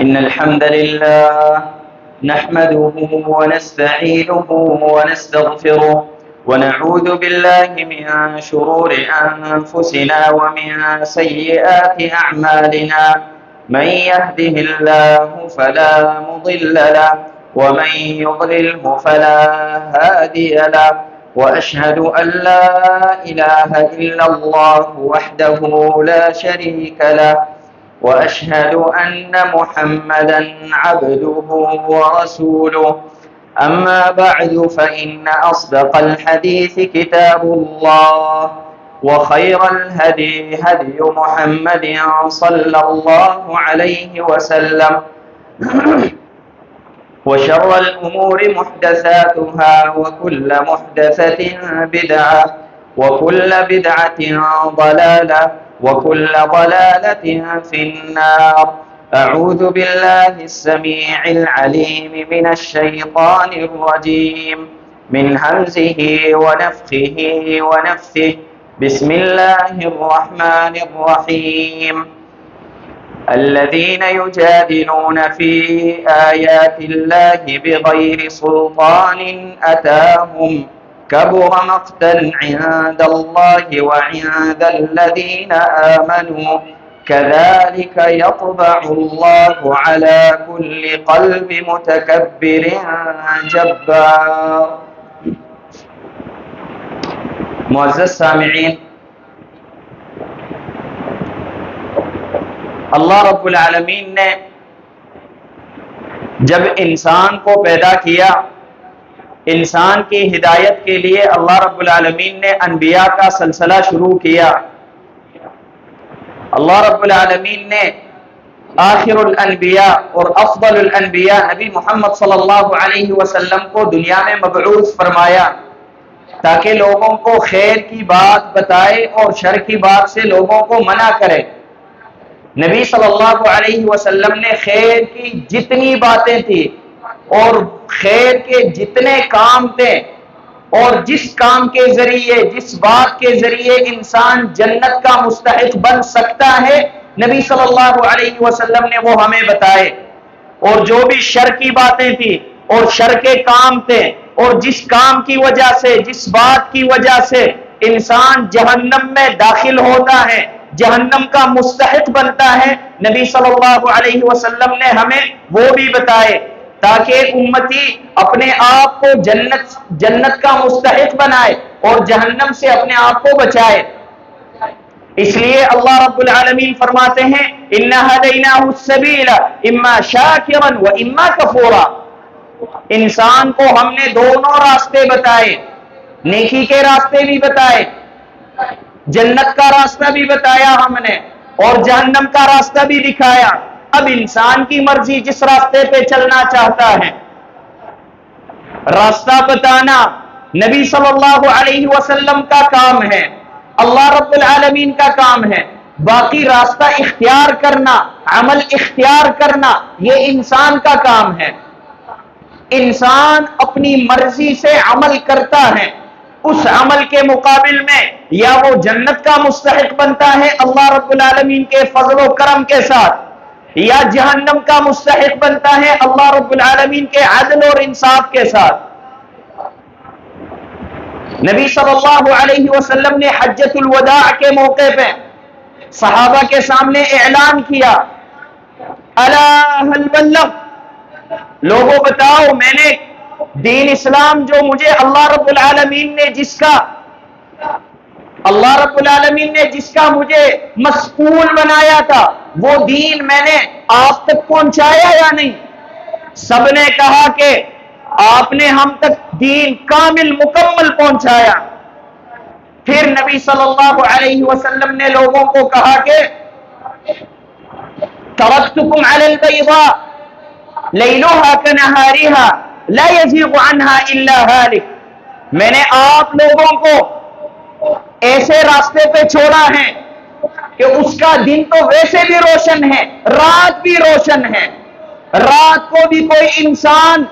إن الحمد لله نحمده ونستعينه ونستغفره ونعوذ بالله من شرور أنفسنا ومن سيئات أعمالنا. من يهده الله فلا مضل له ومن يضلله فلا هادي له. وأشهد أن لا إله إلا الله وحده لا شريك له وأشهد أن محمدا عبده ورسوله. أما بعد فإن أصدق الحديث كتاب الله وخير الهدي هدي محمد صلى الله عليه وسلم وشر الأمور محدثاتها وكل محدثة بدعة وكل بدعة ضلالة وكل ضلالة في النار. أعوذ بالله السميع العليم من الشيطان الرجيم من همزه ونفخه ونفثه. بسم الله الرحمن الرحيم. الذين يجادلون في آيات الله بغير سلطان أتاهم كبر مقتا عند الله وعند الذين آمنوا كذلك يطبع الله على كل قلب متكبر جبار. معزز سامعین، اللہ رب العالمین نے جب انسان کو پیدا کیا، انسان کی ہدایت کے لیے اللہ رب العالمین نے انبیاء کا سلسلہ شروع کیا. اللہ رب العالمین نے آخر الانبیاء اور افضل الانبیاء نبی محمد صلی اللہ علیہ وسلم کو دنیا میں مبعوث فرمایا تاکہ لوگوں کو خیر کی بات بتائے اور شر کی بات سے لوگوں کو منع کرے. نبی صلی اللہ علیہ وسلم نے خیر کی جتنی باتیں تھی اور خیر کے جتنے کام تھے اور جس کام کے ذریعے، جس بات کے ذریعے انسان جنت کا مستحق بن سکتا ہے، نبی صلی اللہ علیہ وسلم نے وہ ہمیں بتائے. اور جو بھی شر کی باتیں تھی اور شر کے کام تھے اور جس کام کی وجہ سے، جس بات کی وجہ سے انسان جہنم میں داخل ہوتا ہے، جہنم کا مستحق بنتا ہے، نبی صلی اللہ علیہ وسلم نے ہمیں وہ بھی بتائے تاکہ امتی اپنے آپ کو جنت کا مستحق بنائے اور جہنم سے اپنے آپ کو بچائے. اس لیے اللہ رب العالمین فرماتے ہیں اِنَّا هَدَيْنَاهُ السَّبِيلَ إِمَّا شَاكِرًا وَإِمَّا كَفُورًا. انسان کو ہم نے دونوں راستے بتائے، نیکی کے راستے بھی بتائے، جنت کا راستہ بھی بتایا ہم نے اور جہنم کا راستہ بھی دکھایا. اب انسان کی مرضی جس راستے پہ چلنا چاہتا ہے. راستہ بتانا نبی صلی اللہ علیہ وسلم کا کام ہے، اللہ رب العالمین کا کام ہے. باقی راستہ اختیار کرنا، عمل اختیار کرنا، یہ انسان کا کام ہے. انسان اپنی مرضی سے عمل کرتا ہے، اس عمل کے مقابل میں یا وہ جنت کا مستحق بنتا ہے اللہ رب العالمین کے فضل و کرم کے ساتھ، یا جہنم کا مستحق بنتا ہے اللہ رب العالمین کے عدل اور انصاف کے ساتھ. نبی صلی اللہ علیہ وسلم نے حجۃ الوداع کے موقع پہ صحابہ کے سامنے اعلان کیا، الا هل بلغت، لوگوں بتاؤ میں نے دین اسلام جو مجھے اللہ رب العالمین نے جس کا مجھے مسئول بنایا تھا، وہ دین میں نے آپ تک پہنچایا یا نہیں؟ سب نے کہا کہ آپ نے ہم تک دین کامل مکمل پہنچایا. پھر نبی صلی اللہ علیہ وسلم نے لوگوں کو کہا کہ ترکتکم علی البیضاء لیلها کنہارها لا یزیغ عنها الا ہالک. میں نے آپ لوگوں کو ایسے راستے پہ چھوڑا ہے کہ اس کا دن تو ویسے بھی روشن ہے، رات بھی روشن ہے. رات کو بھی کوئی انسان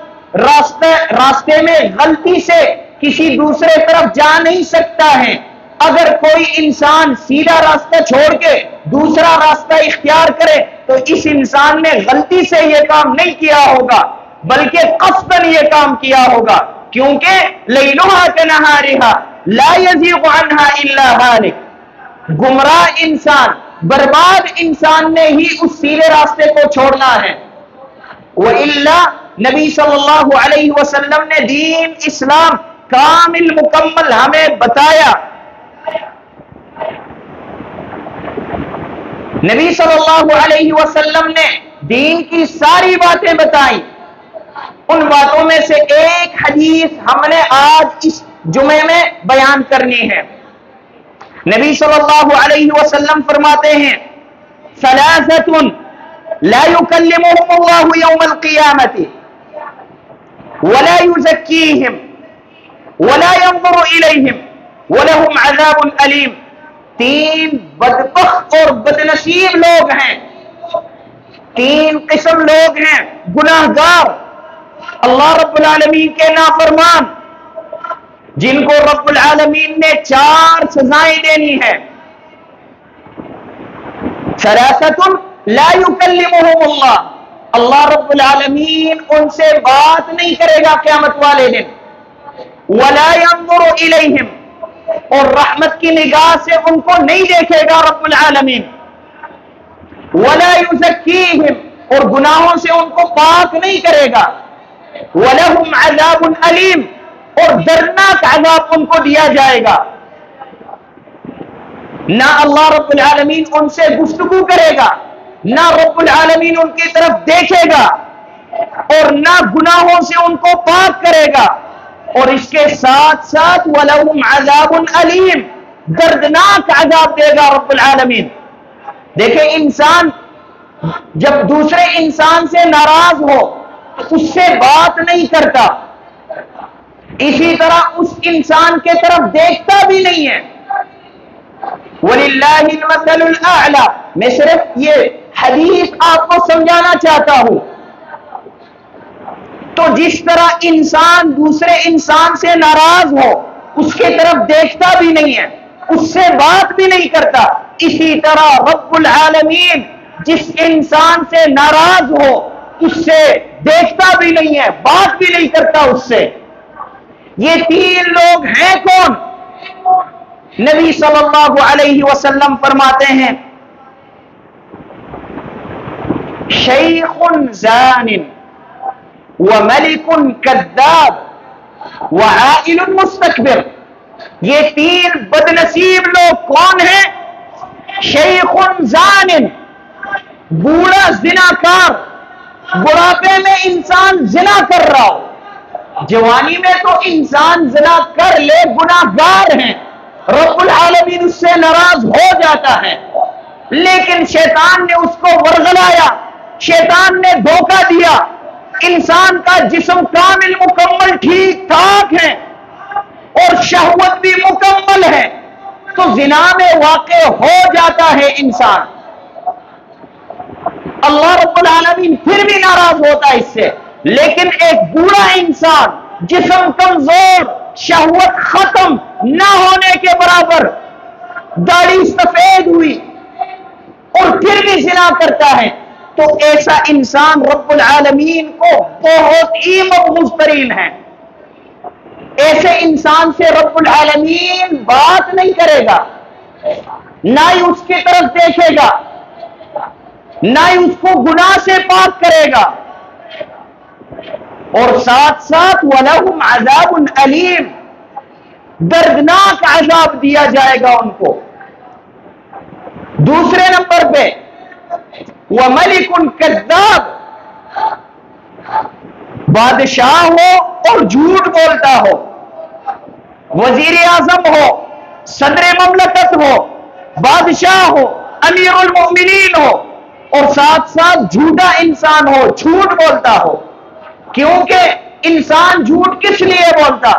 راستے میں غلطی سے کسی دوسرے طرف جا نہیں سکتا ہے. اگر کوئی انسان سیدھا راستہ چھوڑ کے دوسرا راستہ اختیار کرے تو اس انسان نے غلطی سے یہ کام نہیں کیا ہوگا بلکہ قصداً یہ کام کیا ہوگا، کیونکہ لیلھا کنہارھا لا یزیغ عنہا الا ہالک، گمراہ انسان، برباد انسان نے ہی اس سیدھے راستے کو چھوڑنا ہے۔ وَإِلَّا نبی صلی اللہ علیہ وسلم نے دین اسلام کامل مکمل ہمیں بتایا۔ نبی صلی اللہ علیہ وسلم نے دین کی ساری باتیں بتائیں، ان باتوں میں سے ایک حدیث ہم نے آج اس جمعے میں بیان کرنی ہے۔ نبی صلی اللہ علیہ وسلم فرماتے ہیں ثلاثۃ لا يكلمهم الله يوم القيامة ولا يزكيهم ولا ينظر إليهم ولهم عذاب أليم، تین بدبخت اور بدنصیب لوگ ہیں، تین قسم لوگ ہیں، گناہگار، اللہ رب العالمین کے نافرمان، جن کو رب العالمین نے 4 سزائیں دینی ہے۔ ثلاثۃ لا يكلمهم اللہ، اللہ رب العالمین ان سے بات نہیں کرے گا قیامت والے دن، ولا ينظر الیہم، اور رحمت کی نگاہ سے ان کو نہیں دیکھے گا رب العالمین، ولا یزکیہم، اور گناہوں سے ان کو پاک نہیں کرے گا، ولہم عذاب علیم، اور دردناک عذاب ان کو دیا جائے گا۔ نہ اللہ رب العالمین ان سے گفتگو کرے گا، نہ رب العالمین ان کی طرف دیکھے گا، اور نہ گناہوں سے ان کو پاک کرے گا، اور اس کے ساتھ ساتھ وَلَهُمْ عَذَابٌ عَلِيمٌ، دردناک عذاب دے گا رب العالمین۔ دیکھیں انسان جب دوسرے انسان سے ناراض ہو اس سے بات نہیں کرتا، اسی طرح اس انسان کے طرف دیکھتا بھی نہیں ہے۔ وَلِلَّهِ الْمَثَلُ الْأَعْلَى، میں صرف یہ حدیث آپ کو سمجھانا چاہتا ہوں۔ تو جس طرح انسان دوسرے انسان سے ناراض ہو اس کے طرف دیکھتا بھی نہیں ہے، اس سے بات بھی نہیں کرتا، اسی طرح رب العالمین جس انسان سے ناراض ہو اس سے دیکھتا بھی نہیں ہے، بات بھی نہیں کرتا اس سے۔ یہ تین لوگ ہیں کون؟ نبی صلی اللہ علیہ وسلم فرماتے ہیں شیخ زان وملک کذاب وعائل مستکبر، یہ تین بدنصیب لوگ کون ہیں؟ شیخ زان، بوڑھا زناکار، بڑھاپے میں انسان زنا کر رہا ہو، جوانی میں تو انسان زنا کر لے گناہگار ہیں، رب العالمین اس سے ناراض ہو جاتا ہے، لیکن شیطان نے اس کو ورغلایا، شیطان نے دھوکہ دیا، انسان کا جسم کامل مکمل ٹھیک ٹھاک ہے اور شہوت بھی مکمل ہے، تو زنا میں واقع ہو جاتا ہے انسان، اللہ رب العالمین پھر بھی ناراض ہوتا ہے اس سے۔ لیکن ایک بوڑھا انسان، جسم کمزور، شہوت ختم نہ ہونے کے برابر، داڑھی سفید ہوئی اور پھر بھی زنا کرتا ہے، تو ایسا انسان رب العالمین کو بہت ہی مبغوض ترین ہے۔ ایسے انسان سے رب العالمین بات نہیں کرے گا، نہ ہی اس کی طرف دیکھے گا، نہ ہی اس کو گناہ سے پاک کرے گا، اور ساتھ ساتھ وَلَهُمْ عَذَابٌ عَلِيمٌ، دردناک عذاب دیا جائے گا ان کو۔ دوسرے نمبر پہ وَمَلِكٌ كَذَّابٌ، بادشاہ ہو اور جھوٹ بولتا ہو، وزیر اعظم ہو، صدر مملکت ہو، بادشاہ ہو، امیر المؤمنین ہو، اور ساتھ ساتھ جھوٹا انسان ہو، جھوٹ بولتا ہو۔ کیونکہ انسان جھوٹ کس لیے بولتا؟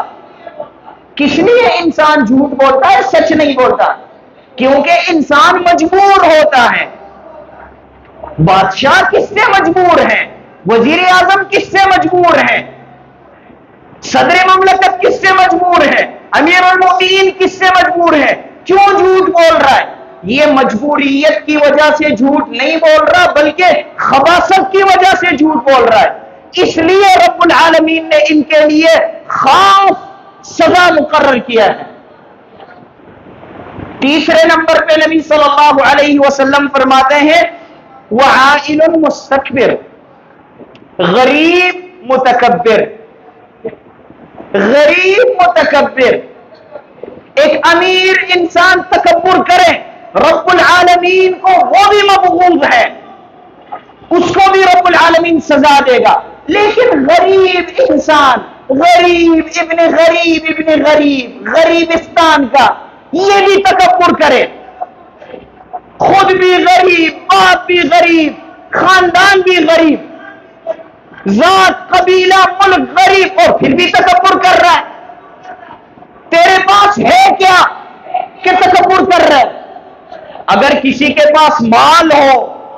کس لیے انسان جھوٹ بولتا ہے، سچ نہیں بولتا؟ کیونکہ انسان مجبور ہوتا ہے۔ بادشاہ کس سے مجبور ہے؟ وزیر اعظم کس سے مجبور ہے؟ صدر مملکت کس سے مجبور ہے؟ امیر المؤمنین کس سے مجبور ہے؟ کیوں جھوٹ بول رہا ہے؟ یہ مجبوریت کی وجہ سے جھوٹ نہیں بول رہا بلکہ خباثت کی وجہ سے جھوٹ بول رہا ہے، اس لیے رب العالمین نے ان کے لیے خاص سزا مقرر کیا ہے۔ تیسرے نمبر پہ نبی صلی اللہ علیہ وسلم فرماتے ہیں وعائل مستکبر، غریب متکبر، غریب متکبر۔ ایک امیر انسان تکبر کرے، رب العالمین کو وہ بھی مبغوض ہے، اس کو بھی رب العالمین سزا دے گا، لیکن غریب انسان، غریب ابن غریب، غریبستان کا، یہ بھی تکبر کرے، خود بھی غریب، باپ بھی غریب، خاندان بھی غریب، ذات قبیلہ ملک غریب، اور پھر بھی تکبر کر رہا ہے۔ تیرے پاس ہے کیا کہ تکبر کر رہا ہے؟ اگر کسی کے پاس مال ہو،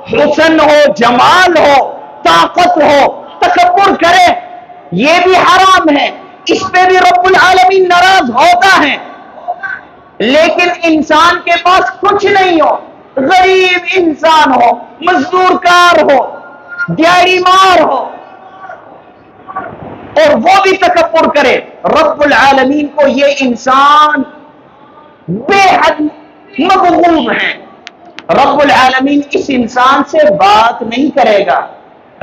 حسن ہو، جمال ہو، طاقت ہو، تکبر کرے، یہ بھی حرام ہے، اس پہ بھی رب العالمین ناراض ہوتا ہے۔ لیکن انسان کے پاس کچھ نہیں ہو، غریب انسان ہو، مزدور کار ہو، دیہڑی مار ہو، اور وہ بھی تکبر کرے، رب العالمین کو یہ انسان بے حد مبغوض ہیں۔ رب العالمین اس انسان سے بات نہیں کرے گا،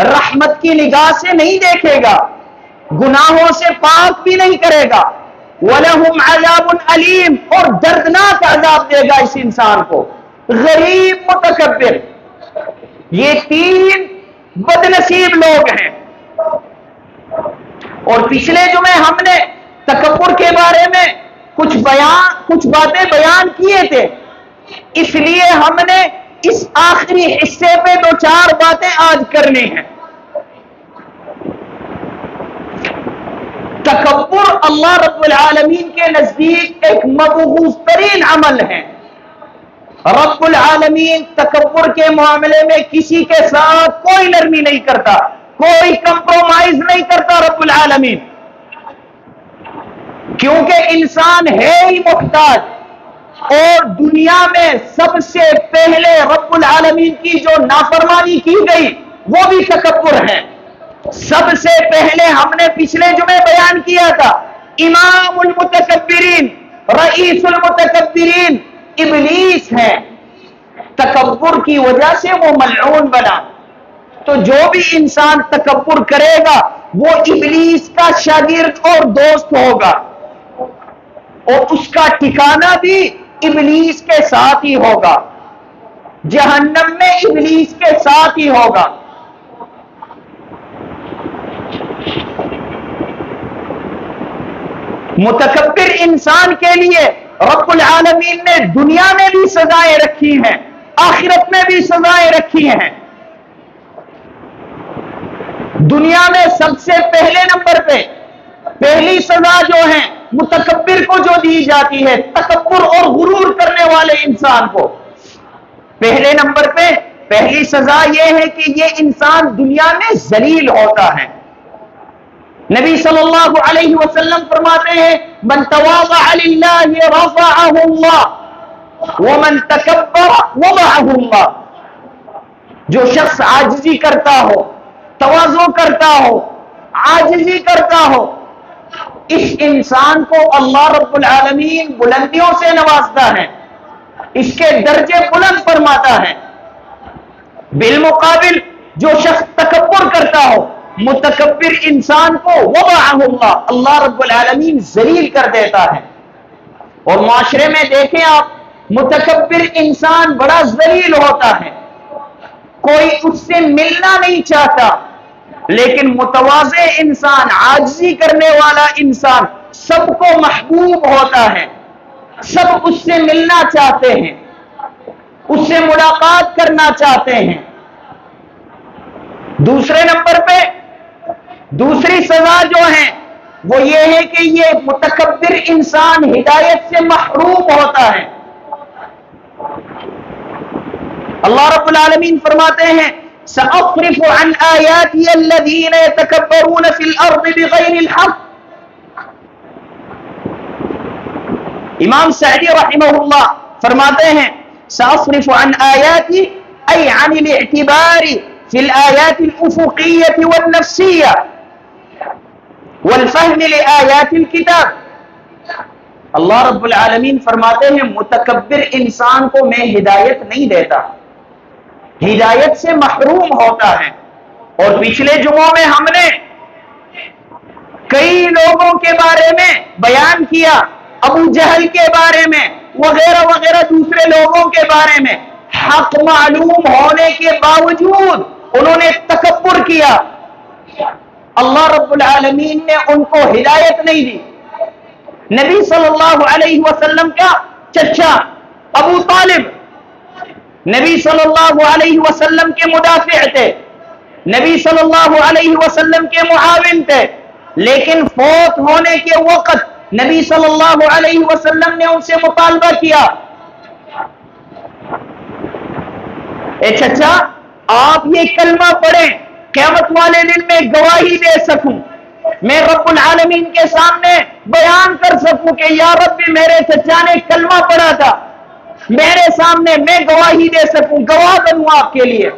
رحمت کی نگاہ سے نہیں دیکھے گا، گناہوں سے پاک بھی نہیں کرے گا، وَلَهُمْ عَذَابٌ عَلِيمٌ، اور دردناک عذاب دے گا اس انسان کو۔ غریب متکبر، یہ تین بدنصیب لوگ ہیں۔ اور پچھلے جمعے ہم نے تکبر کے بارے میں کچھ باتیں بیان کیے تھے، اس لیے ہم نے اس آخری حصے پہ دو چار باتیں آج کرنی ہیں۔ تکبر اللہ رب العالمین کے نزدیک ایک مبغوض ترین عمل ہے۔ رب العالمین تکبر کے معاملے میں کسی کے ساتھ کوئی نرمی نہیں کرتا، کوئی کمپرومائز نہیں کرتا رب العالمین، کیونکہ انسان ہے ہی محتاج، اور دنیا میں سب سے پہلے رب العالمین کی جو نافرمانی کی گئی وہ بھی تکبر ہے۔ سب سے پہلے ہم نے پچھلے جمعے بیان کیا تھا، امام المتکبرین، رئیس المتکبرین ابلیس ہے، تکبر کی وجہ سے وہ ملعون بنا۔ تو جو بھی انسان تکبر کرے گا وہ ابلیس کا شاگرد اور دوست ہوگا، اور اس کا ٹھکانہ بھی ابلیس کے ساتھ ہی ہوگا، جہنم میں ابلیس کے ساتھ ہی ہوگا۔ متکبر انسان کے لیے رب العالمین نے دنیا میں بھی سزائیں رکھی ہیں، آخرت میں بھی سزائیں رکھی ہیں۔ دنیا میں سب سے پہلے نمبر پہ پہلی سزا جو ہے متکبر کو جو دی جاتی ہے، تکبر اور غرور کرنے والے انسان کو، پہلے نمبر پہ پہلی سزا یہ ہے کہ یہ انسان دنیا میں ذلیل ہوتا ہے۔ نبی صلی اللہ علیہ وسلم فرماتے ہیں من تواضع للہ رفعہ اللہ ومن تکبر وضعہ اللہ، جو شخص عاجزی کرتا ہو، تواضع کرتا ہو، عاجزی کرتا ہو، اس انسان کو اللہ رب العالمین بلندیوں سے نوازتا ہے، اس کے درجے بلند فرماتا ہے۔ بالمقابل جو شخص تکبر کرتا ہو، متکبر انسان کو وضعہ اللہ، اللہ رب العالمین ذلیل کر دیتا ہے۔ اور معاشرے میں دیکھیں آپ، متکبر انسان بڑا ذلیل ہوتا ہے، کوئی اس سے ملنا نہیں چاہتا، لیکن متواضع انسان، عاجزی کرنے والا انسان سب کو محبوب ہوتا ہے، سب اس سے ملنا چاہتے ہیں، اس سے ملاقات کرنا چاہتے ہیں۔ دوسرے نمبر پہ دوسری سزا جو ہے وہ یہ ہے کہ یہ متکبر انسان ہدایت سے محروم ہوتا ہے۔ اللہ رب العالمین فرماتے ہیں سأصرف عن آیاتی الذین یتکبرون فی الارض بغیر الحق، امام سعدی رحمہ اللہ فرماتے ہیں سأصرف عن آیاتی ای عن الاعتبار فی الآیات الافقیة والنفسیة والفهم لآیات الکتاب۔ اللہ رب العالمین فرماتے ہیں متکبر انسان کو میں ہدایت نہیں دیتا، ہدایت سے محروم ہوتا ہے۔ اور پچھلے جمعوں میں ہم نے کئی لوگوں کے بارے میں بیان کیا، ابو جہل کے بارے میں وغیرہ وغیرہ دوسرے لوگوں کے بارے میں، حق معلوم ہونے کے باوجود انہوں نے تکبر کیا، اللہ رب العالمین نے ان کو ہدایت نہیں دی۔ نبی صلی اللہ علیہ وسلم کا چچا ابو طالب نبی صلی اللہ علیہ وسلم کے مدافع تھے، نبی صلی اللہ علیہ وسلم کے معاون تھے، لیکن فوت ہونے کے وقت نبی صلی اللہ علیہ وسلم نے ان سے مطالبہ کیا، اے چچا آپ یہ کلمہ پڑھیں، قیامت والے دن میں گواہی دے سکوں، میں رب العالمین کے سامنے بیان کر سکوں کہ یا رب میرے چچا نے کلمہ پڑھا تھا، میرے سامنے میں گواہی دے سکوں، گواہ بنوں آپ کے لیے۔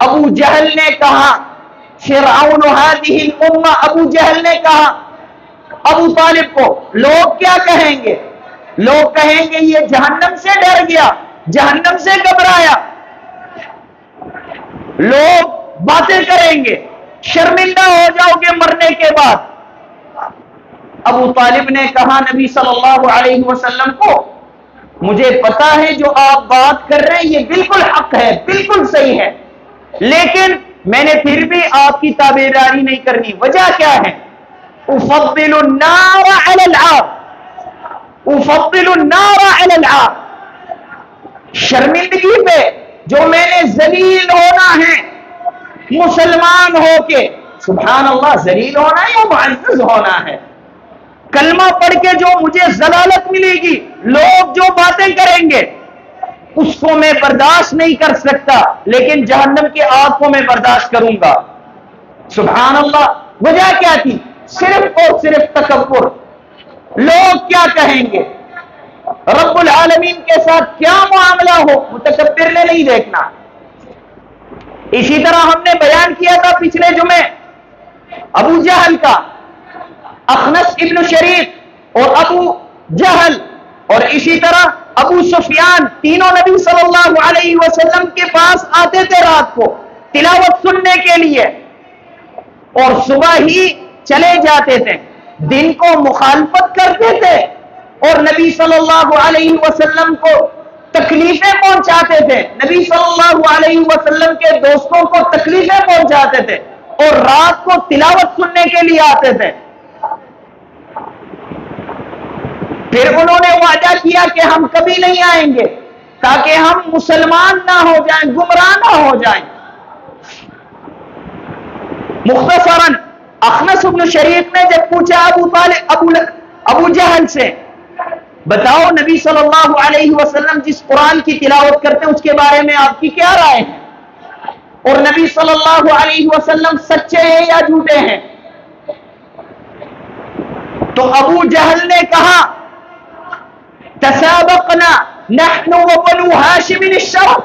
ابو جہل نے کہا، فرعون هذه الامہ، ابو جہل نے کہا ابو طالب کو، لوگ کیا کہیں گے؟ لوگ کہیں گے یہ جہنم سے ڈر گیا، جہنم سے گھبرایا، لوگ باتیں کریں گے، شرمندہ ہو جاؤ گے مرنے کے بعد۔ ابو طالب نے کہا نبی صلی اللہ علیہ وسلم کو، مجھے پتا ہے جو آپ بات کر رہے ہیں یہ بالکل حق ہے، بالکل صحیح ہے، لیکن میں نے پھر بھی آپ کی تابعداری نہیں کرنی۔ وجہ کیا ہے؟ افضل النار علی العار، افضل النار علی العار، شرمندگی پہ جو میں نے ذلیل ہونا ہے مسلمان ہو کے، سبحان اللہ، ذلیل ہونا ہے یا معزز ہونا ہے؟ کلمہ پڑھ کے جو مجھے ضلالت ملے گی، لوگ جو باتیں کریں گے اس کو میں برداشت نہیں کر سکتا، لیکن جہنم کی آگ کو میں برداشت کروں گا۔ سبحان اللہ۔ وجہ کیا تھی؟ صرف اور صرف تکبر، لوگ کیا کہیں گے، رب العالمین کے ساتھ کیا معاملہ ہو، متکبر نے نہیں دیکھنا۔ اسی طرح ہم نے بیان کیا تھا پچھلے جمعے ابو جہل کا، اخنس ابن شریف اور ابو جہل اور اسی طرح ابو سفیان، تینوں نبی صلی اللہ علیہ وسلم کے پاس آتے تھے رات کو تلاوت سننے کے لیے اور صبح ہی چلے جاتے تھے، دن کو مخالفت کرتے تھے اور نبی صلی اللہ علیہ وسلم کو تکلیفیں پہنچاتے تھے، نبی صلی اللہ علیہ وسلم کے دوستوں کو تکلیفیں پہنچاتے تھے اور رات کو تلاوت سننے کے لیے آتے تھے۔ پھر انہوں نے وعدہ کیا کہ ہم کبھی نہیں آئیں گے تاکہ ہم مسلمان نہ ہو جائیں، گمراہ نہ ہو جائیں۔ مختصراً اخنس بن شریف نے جب پوچھا ابو جہل سے، بتاؤ نبی صلی اللہ علیہ وسلم جس قرآن کی تلاوت کرتے ہیں اس کے بارے میں آپ کی کیا رائے ہے، اور نبی صلی اللہ علیہ وسلم سچے ہیں یا جھوٹے ہیں؟ تو ابو جہل نے کہا، تسابقنا نحن وبنو هاشم الشرف،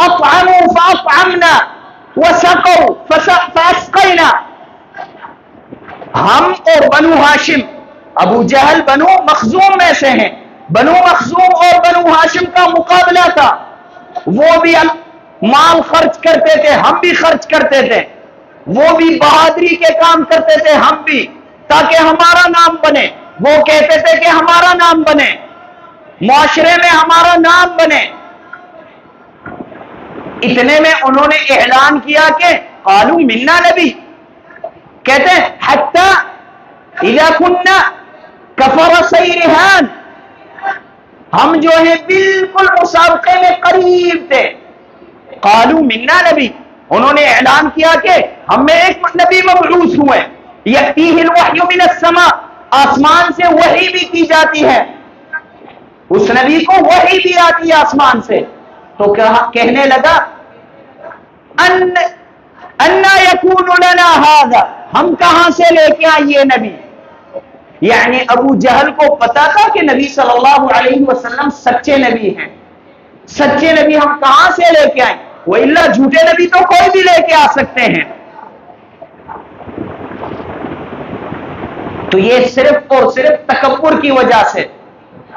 اطعموا فاطعمنا وسقوا فاسقينا۔ ہم اور بنو ہاشم، ابو جہل بنو مخزوم میں سے ہیں، بنو مخزوم اور بنو ہاشم کا مقابلہ تھا، وہ بھی مال خرچ کرتے تھے، ہم بھی خرچ کرتے تھے، وہ بھی بہادری کے کام کرتے تھے، ہم بھی، تاکہ ہمارا نام بنے، وہ کہتے تھے کہ ہمارا نام بنے، معاشرے میں ہمارا نام بنے۔ اتنے میں انہوں نے اعلان کیا کہ قالوا منا نبی، کہتے ہیں حتی اذا کننا کفر سیرحان، ہم جو ہیں بالکل مسابقے میں قریب تھے، قالوا منا نبی، انہوں نے اعلان کیا کہ ہم میں ایک نبی مبعوث ہوئے، یأتیہ الوحی من السماء، آسمان سے وحی بھی کی جاتی ہے، اس نبی کو وحی بھی آتی ہے آسمان سے۔ تو کہنے لگا انا یکون لنا ھذا، ہم کہاں سے لے کے آئیں یہ نبی، یعنی ابو جہل کو پتا تھا کہ نبی صلی اللہ علیہ وسلم سچے نبی ہیں. سچے نبی ہم کہاں سے لے کے آئیں؟ وَإِلَّا جھوٹے نبی تو کوئی بھی لے کے آ سکتے ہیں. تو یہ صرف اور صرف تکبر کی وجہ سے.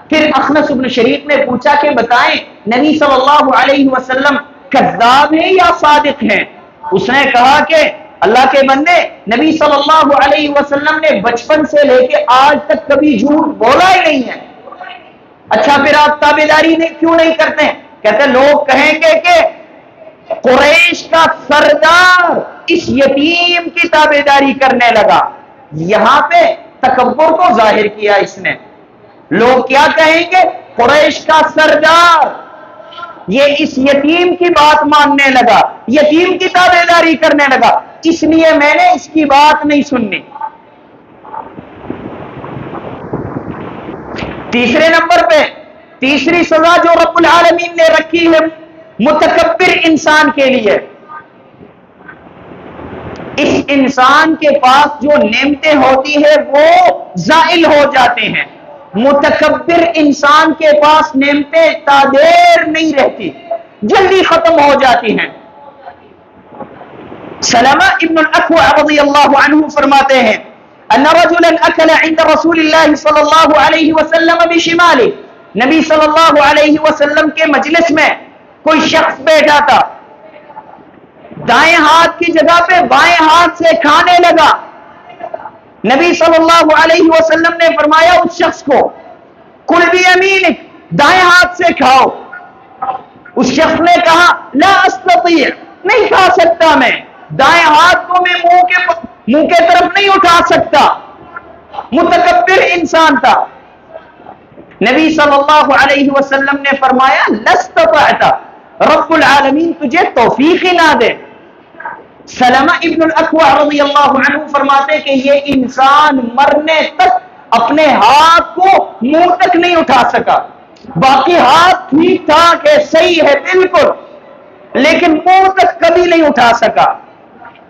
پھر اخنس بن شریق نے پوچھا کہ بتائیں نبی صلی اللہ علیہ وسلم کذاب ہیں یا صادق ہیں؟ اس نے کہا کہ اللہ کے بندے، نبی صلی اللہ علیہ وسلم نے بچپن سے لے کے آج تک کبھی جھوٹ بولا ہی نہیں ہے. اچھا پھر آپ تابعداری کیوں نہیں کرتے ہیں؟ کہتے لوگ کہیں گے کہ قریش کا سردار اس یتیم کی تابعداری کرنے لگا. یہاں پہ تکبر کو ظاہر کیا اس نے. لوگ کیا کہیں گے؟ قریش کا سردار یہ اس یتیم کی بات ماننے لگا، یتیم کی تابعداری کرنے لگا، اس لیے میں نے اس کی بات نہیں سننی. تیسرے نمبر پہ تیسری سزا جو رب العالمین نے رکھی ہے متکبر انسان کے لیے، اس انسان کے پاس جو نعمتیں ہوتی ہیں وہ زائل ہو جاتے ہیں. متکبر انسان کے پاس نعمتیں تادیر نہیں رہتی، جلدی ختم ہو جاتی ہیں. سلمہ ابن الاکوع رضی اللہ عنہ فرماتے ہیں ان رجلا اکل عند رسول اللہ صلی اللہ علیہ وسلم بشماله. نبی صلی اللہ علیہ وسلم کے مجلس میں کوئی شخص بیٹھا تھا، دائیں ہاتھ کی جگہ پہ بائیں ہاتھ سے کھانے لگا. نبی صلی اللہ علیہ وسلم نے فرمایا اس شخص کو کل بیمینک، دائیں ہاتھ سے کھاؤ. اس شخص نے کہا لا استطیع، نہیں کھا سکتا میں، دائیں ہاتھ کو میں منہ کے طرف نہیں اٹھا سکتا. متکبر انسان تھا. نبی صلی اللہ علیہ وسلم نے فرمایا لستطعت، رب العالمین تجھے توفیق ہی نہ دے. سلمہ ابن الاکوع رضی اللہ عنہ فرماتے کہ یہ انسان مرنے تک اپنے ہاتھ کو منہ تک نہیں اٹھا سکا. باقی ہاتھ ٹھیک ٹھاک ہے، صحیح ہے بالکل، لیکن منہ تک کبھی نہیں اٹھا سکا.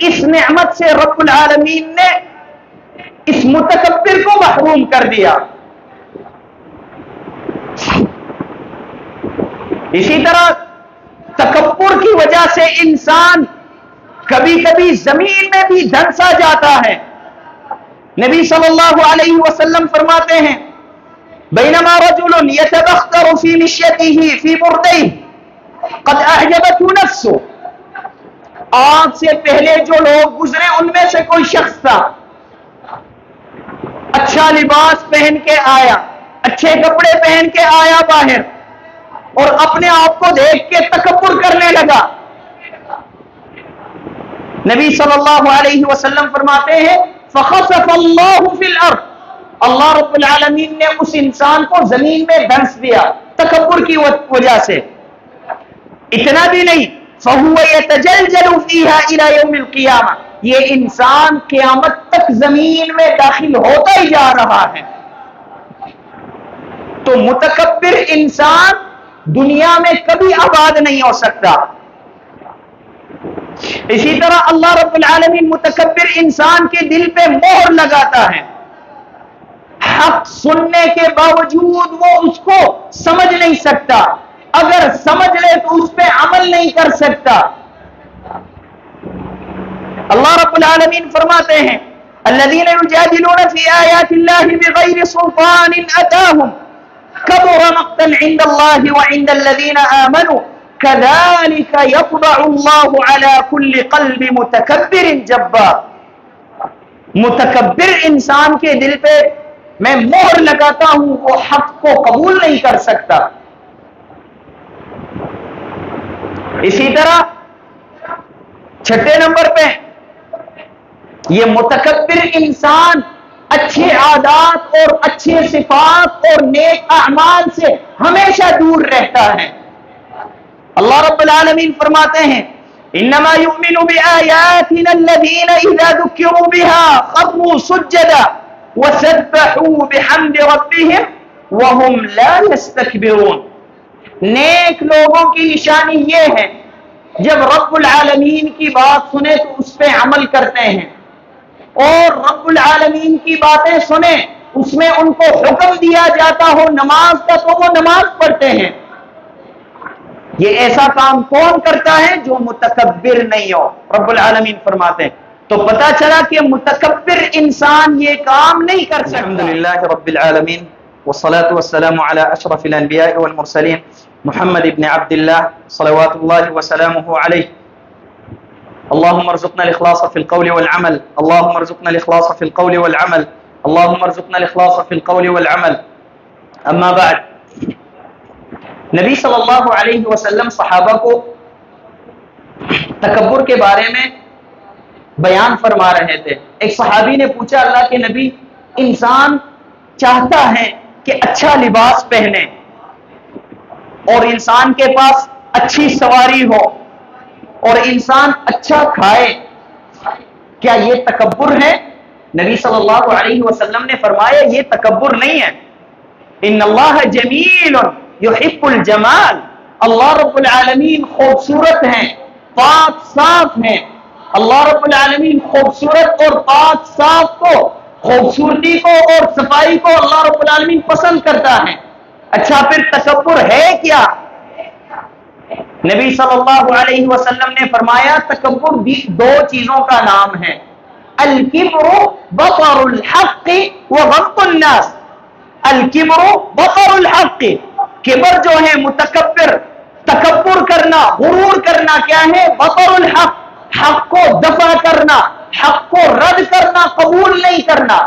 اس نعمت سے رب العالمین نے اس متکبر کو محروم کر دیا. اسی طرح تکبر کی وجہ سے انسان کبھی کبھی زمین میں بھی دھنسا جاتا ہے. نبی صلی اللہ علیہ وسلم فرماتے ہیں بینما رجل یتبختر فی مشیته فی بردیہ قد اعجبته نفسه. آج سے پہلے جو لوگ گزرے ان میں سے کوئی شخص تھا، اچھا لباس پہن کے آیا، اچھے کپڑے پہن کے آیا باہر، اور اپنے آپ کو دیکھ کے تکبر کرنے لگا. نبی صلی اللہ علیہ وسلم فرماتے ہیں فخسف اللہ فی الارض، اللہ رب العالمین نے اس انسان کو زمین میں دھنس دیا تکبر کی وجہ سے. اتنا بھی نہیں، فَهُوَ يَتَجَلْجَلُ فِيهَا إِلَى يَوْمِ الْقِيَامَةِ، یہ انسان قیامت تک زمین میں داخل ہوتا ہی جا رہا ہے. تو متکبر انسان دنیا میں کبھی آباد نہیں ہو سکتا. اسی طرح اللہ رب العالمین متکبر انسان کے دل پہ مہر لگاتا ہے. حق سننے کے باوجود وہ اس کو سمجھ نہیں سکتا، اگر سمجھ لے تو اس پہ عمل نہیں کر سکتا. اللہ رب العالمین فرماتے ہیں الذین یجادلون فی آیات اللہ بغیر سلطان اتاہم کبر مقتا عند اللہ وعند الذین آمنوا كذلك يطبع الله على كل قلب متكبر جبار. متکبر انسان کے دل پہ میں مہر لگاتا ہوں، وہ حق کو قبول نہیں کر سکتا. اسی طرح چھٹے نمبر پہ یہ متکبر انسان اچھے عادات اور اچھے صفات اور نیک اعمال سے ہمیشہ دور رہتا ہے. اللہ رب العالمین فرماتے ہیں انما یؤمن بآیاتنا الذین اذا ذکروا بها خروا سجدا وسبحوا بحمد ربهم وهم لا يستكبرون. نیک لوگوں کی نشانی یہ ہے جب رب العالمین کی بات سنے تو اس پہ عمل کرتے ہیں، اور رب العالمین کی باتیں سنیں اس میں ان کو حکم دیا جاتا ہو نماز کا تو وہ نماز پڑھتے ہیں۔ یہ ایسا کام کون کرتا ہے؟ جو متکبر نہیں ہو۔ رب العالمین فرماتے ہیں تو پتا چلا کہ متکبر انسان یہ کام نہیں کر سکتا۔ الحمدللہ رب العالمین والصلاة والسلام على اشرف الانبیاء والمرسلین محمد ابن عبد اللہ صلوات اللہ وسلامہ علیہ۔ اللهم ارزقنا الاخلاص في القول والعمل، اللهم ارزقنا الاخلاص في القول والعمل، اللهم ارزقنا الاخلاص في القول والعمل۔ اما بعد، نبی صلی اللہ علیہ وسلم صحابہ کو تکبر کے بارے میں بیان فرما رہے تھے۔ ایک صحابی نے پوچھا اللہ کے نبی، انسان چاہتا ہے کہ اچھا لباس پہنے اور انسان کے پاس اچھی سواری ہو اور انسان اچھا کھائے، کیا یہ تکبر ہے؟ نبی صلی اللہ علیہ وسلم نے فرمایا یہ تکبر نہیں ہے۔ ان اللہ جمیل یحب الجمال، اللہ رب العالمین خوبصورت ہیں، پاک صاف ہیں۔ اللہ رب العالمین خوبصورت اور پاک صاف کو، خوبصورتی کو اور صفائی کو اللہ رب العالمین پسند کرتا ہے۔ اچھا پھر تکبر ہے کیا؟ نبی صلی اللہ علیہ وسلم نے فرمایا تکبر بھی دو چیزوں کا نام ہے، الکبر بطر الحق وغمط الناس۔ الکبر بطر الحق، کبر جو ہے متکبر، تکبر کرنا، غرور کرنا کیا ہے؟ بطر الحق، حق کو دفع کرنا، حق کو رد کرنا، قبول نہیں کرنا۔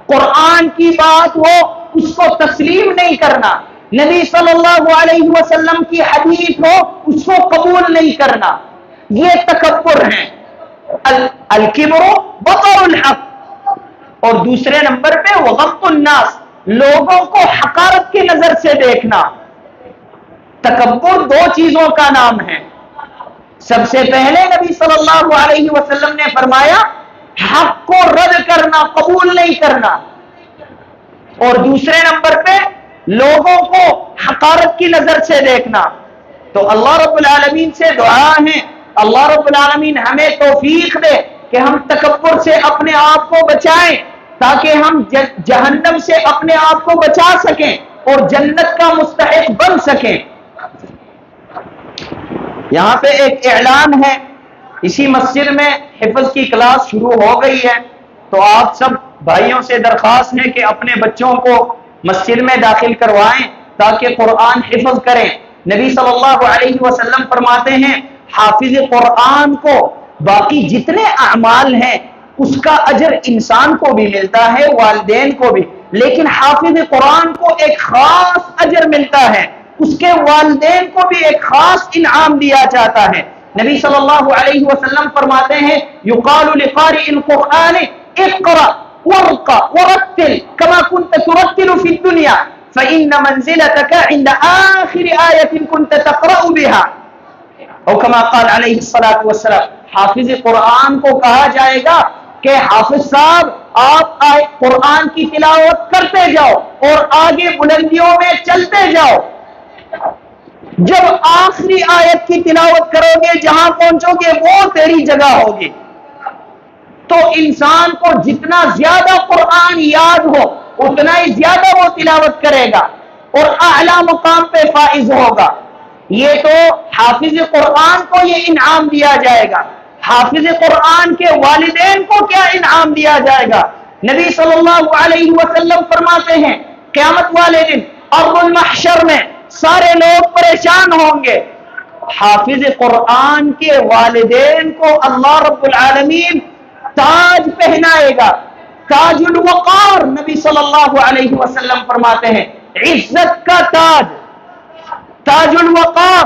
قرآن کی بات ہو اس کو تسلیم نہیں کرنا، نبی صلی اللہ علیہ وسلم کی حدیث ہو اس کو قبول نہیں کرنا، یہ تکبر ہے۔ الکبر بطر الحق، اور دوسرے نمبر پہ وغمط الناس، لوگوں کو حقارت کی نظر سے دیکھنا۔ تکبر دو چیزوں کا نام ہے۔ سب سے پہلے نبی صلی اللہ علیہ وسلم نے فرمایا حق کو رد کرنا، قبول نہیں کرنا، اور دوسرے نمبر پہ لوگوں کو حقارت کی نظر سے دیکھنا۔ تو اللہ رب العالمین سے دعا ہے اللہ رب العالمین ہمیں توفیق دے کہ ہم تکبر سے اپنے آپ کو بچائیں، تاکہ ہم جہنم سے اپنے آپ کو بچا سکیں اور جنت کا مستحق بن سکیں۔ یہاں پہ ایک اعلان ہے، اسی مسجد میں حفظ کی کلاس شروع ہو گئی ہے، تو آپ سب بھائیوں سے درخواست ہے کہ اپنے بچوں کو مسجد میں داخل کروائیں تاکہ قرآن حفظ کریں۔ نبی صلی اللہ علیہ وسلم فرماتے ہیں حافظ قرآن کو باقی جتنے اعمال ہیں اس کا اجر انسان کو بھی ملتا ہے، والدین کو بھی، لیکن حافظ قرآن کو ایک خاص اجر ملتا ہے، اس کے والدین کو بھی ایک خاص انعام دیا جاتا ہے۔ نبی صلی اللہ علیہ وسلم فرماتے ہیں یقال لقارئ القرآن اقرأ وارقى ورتل كما كنت ترتل في الدنيا فإن منزلتك عند آخر آية كنت تقرأ بها، او كما قال علیہ الصلاة والسلام۔ حافظ قرآن کو کہا جائے گا کہ حافظ صاحب آپ قرآن کی تلاوت کرتے جاؤ اور آگے بلندیوں میں چلتے جاؤ، جب آخری آیت کی تلاوت کرو گے جہاں پہنچو گے وہ تیری جگہ ہوگی۔ تو انسان کو جتنا زیادہ قرآن یاد ہو اتنا ہی زیادہ وہ تلاوت کرے گا اور اعلیٰ مقام پہ فائز ہوگا۔ یہ تو حافظ قرآن کو یہ انعام دیا جائے گا۔ حافظ قرآن کے والدین کو کیا انعام دیا جائے گا؟ نبی صلی اللہ علیہ وسلم فرماتے ہیں قیامت والے دن ارض المحشر میں سارے لوگ پریشان ہوں گے، حافظ قرآن کے والدین کو اللہ رب العالمین تاج پہنائے گا، تاج الوقار۔ نبی صلی اللہ علیہ وسلم فرماتے ہیں عزت کا تاج، تاج الوقار۔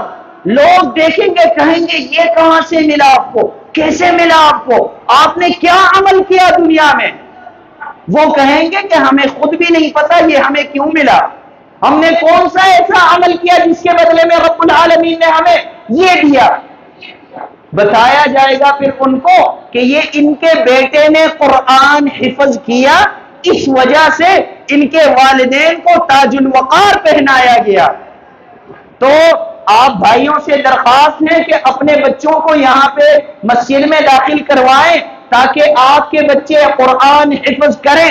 لوگ دیکھیں گے کہیں گے یہ کہاں سے ملا آپ کو، کیسے ملا آپ کو، آپ نے کیا عمل کیا دنیا میں؟ وہ کہیں گے کہ ہمیں خود بھی نہیں پتا یہ ہمیں کیوں ملا، ہم نے کون سا ایسا عمل کیا جس کے بدلے میں رب العالمین نے ہمیں یہ دیا۔ بتایا جائے گا پھر ان کو کہ یہ ان کے بیٹے نے قرآن حفظ کیا، اس وجہ سے ان کے والدین کو تاج الوقار پہنایا گیا۔ تو آپ بھائیوں سے درخواست ہے کہ اپنے بچوں کو یہاں پہ مسجد میں داخل کروائیں تاکہ آپ کے بچے قرآن حفظ کریں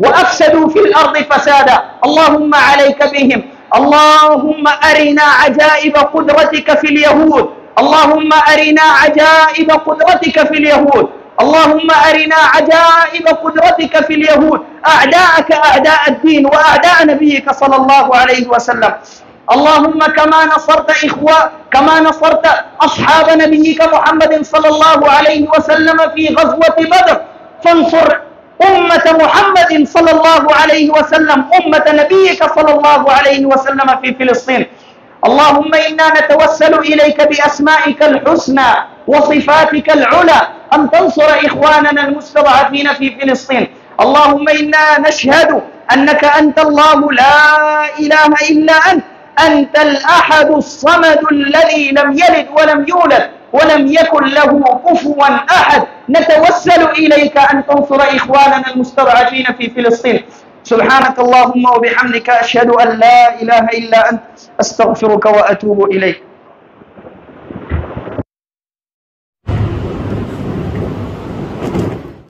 وأفسدوا في الأرض فسادا اللهم عليك بهم اللهم أرنا عجائب قدرتك في اليهود اللهم أرنا عجائب قدرتك في اليهود اللهم أرنا عجائب قدرتك في اليهود أعداءك أعداء الدين وأعداء نبيك صلى الله عليه وسلم اللهم كما نصرت أصحاب نبيك محمد صلى الله عليه وسلم في غزوة بدر فانصر أمة محمد صلى الله عليه وسلم أمة نبيك صلى الله عليه وسلم في فلسطين اللهم إنا نتوسل إليك بأسمائك الحسنى وصفاتك العلى أن تنصر إخواننا المستضعفين في فلسطين اللهم إنا نشهد أنك أنت الله لا إله إلا أنت الأحد الصمد الذي لم يلد ولم يولد ولم يكن له كفوا أحد نتوسل إليك أن تنصر إخواننا المستضعفين في فلسطين سبحانك اللهم وبحمدك أشهد أن لا إله إلا أنت أستغفرك وأتوب إليك.